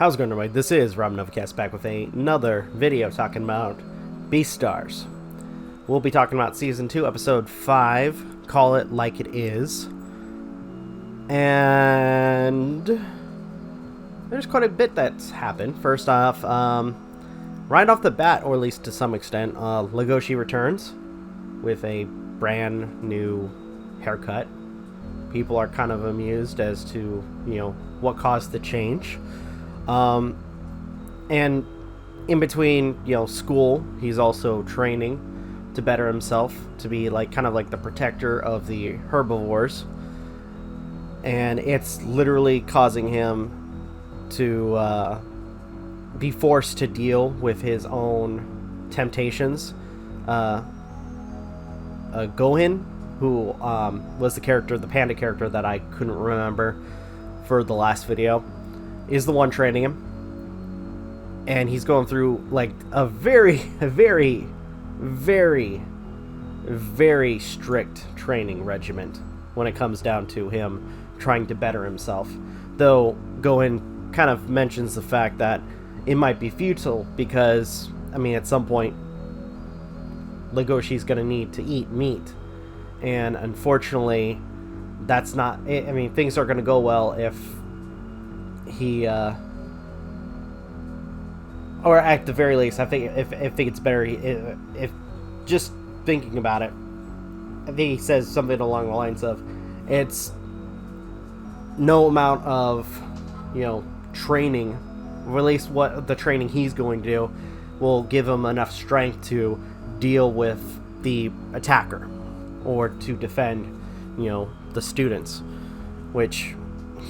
How's it going, everybody? This is Novakast back with another video talking about Beastars. We'll be talking about Season 2, Episode 5, Call It Like It Is. And there's quite a bit that's happened. First off, right off the bat, or at least to some extent, Legoshi returns with a brand new haircut. People are kind of amused as to, what caused the change. And in between, school, he's also training to better himself, to be kind of like the protector of the herbivores. And it's literally causing him to be forced to deal with his own temptations. Gohan, who was the panda character that I couldn't remember for the last video, is the one training him, and he's going through a very, very, very, very strict training regimen when it comes down to him trying to better himself. Though Gohan kind of mentions the fact that it might be futile because, at some point, Legoshi's going to need to eat meat, and unfortunately, that's not. Things aren't going to go well if he, or at the very least, I think it's better if just thinking about it, I think he says something along the lines of, it's no amount of, training, or at least what the training he's going to do, will give him enough strength to deal with the attacker, or to defend, the students, which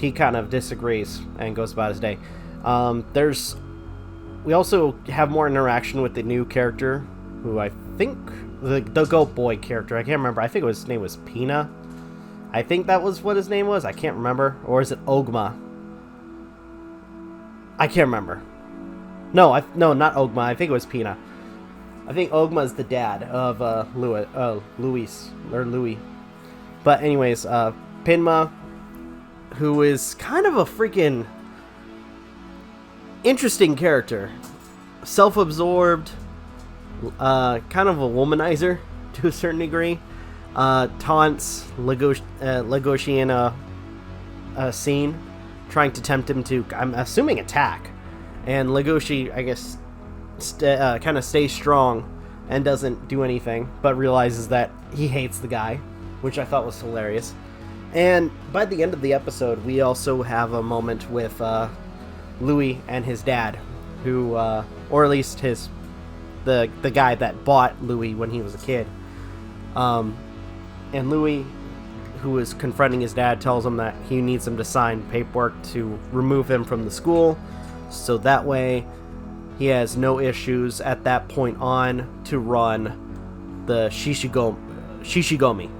he kind of disagrees and goes about his day. We also have more interaction with the new character, who I think, the Goat Boy character, I can't remember, I think his name was Pina. I think that was what his name was, I can't remember. Or is it Ogma? I can't remember. No, not Ogma, I think it was Pina. I think Ogma is the dad of Louis. But anyways, Pinma, who is kind of a freaking interesting character. Self-absorbed, kind of a womanizer to a certain degree. Taunts Legoshi in a scene, trying to tempt him to, I'm assuming, attack. And Legoshi, I guess, kind of stays strong and doesn't do anything, but realizes that he hates the guy, which I thought was hilarious. And by the end of the episode, we also have a moment with Louis and his dad, who, or at least the guy that bought Louis when he was a kid. And Louis, who is confronting his dad, tells him that he needs him to sign paperwork to remove him from the school, so that way he has no issues at that point on to run the Shishigomi.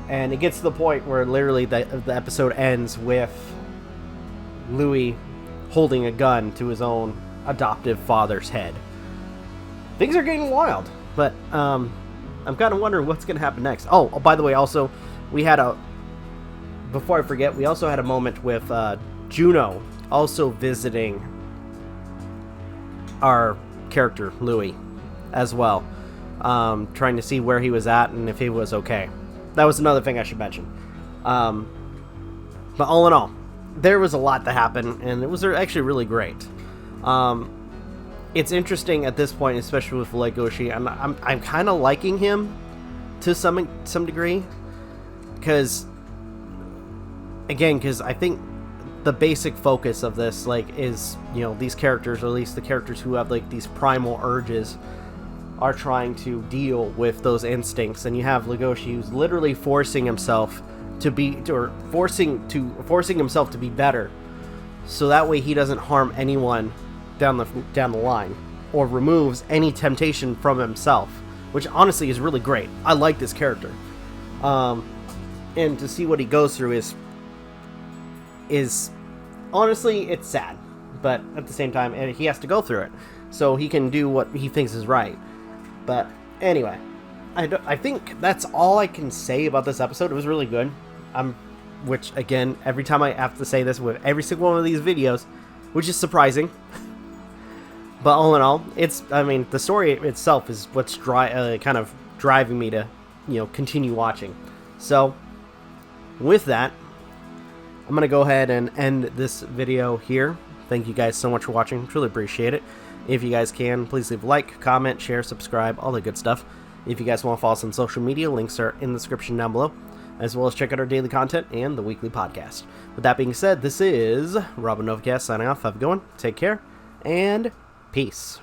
And it gets to the point where literally the episode ends with Louis holding a gun to his own adoptive father's head. Things are getting wild, but I'm kind of wondering what's going to happen next. Oh, by the way, also, before I forget, we also had a moment with Juno also visiting our character, Louis, as well. Trying to see where he was at and if he was okay. That was another thing I should mention. But all in all, there was a lot that happened, and it was actually really great. It's interesting at this point, especially with Legoshi. I'm kind of liking him to some degree, because I think the basic focus of this is these characters, or at least the characters who have these primal urges, are trying to deal with those instincts. And you have Legoshi, who's literally forcing himself to be, or forcing himself to be better, so that way he doesn't harm anyone down the line, or removes any temptation from himself, which honestly is really great. I like this character, and to see what he goes through is honestly, it's sad, but at the same time, he has to go through it so he can do what he thinks is right. But anyway, I think that's all I can say about this episode. It was really good. Which, again, every time I have to say this with every single one of these videos, which is surprising. But all in all, the story itself is what's kind of driving me to, continue watching. So, with that, I'm going to go ahead and end this video here. Thank you guys so much for watching. Truly appreciate it. If you guys can, please leave a like, comment, share, subscribe, all the good stuff. If you guys want to follow us on social media, links are in the description down below, as well as check out our daily content and the weekly podcast. With that being said, this is Robin Novakast signing off. Have a good one. Take care, and peace.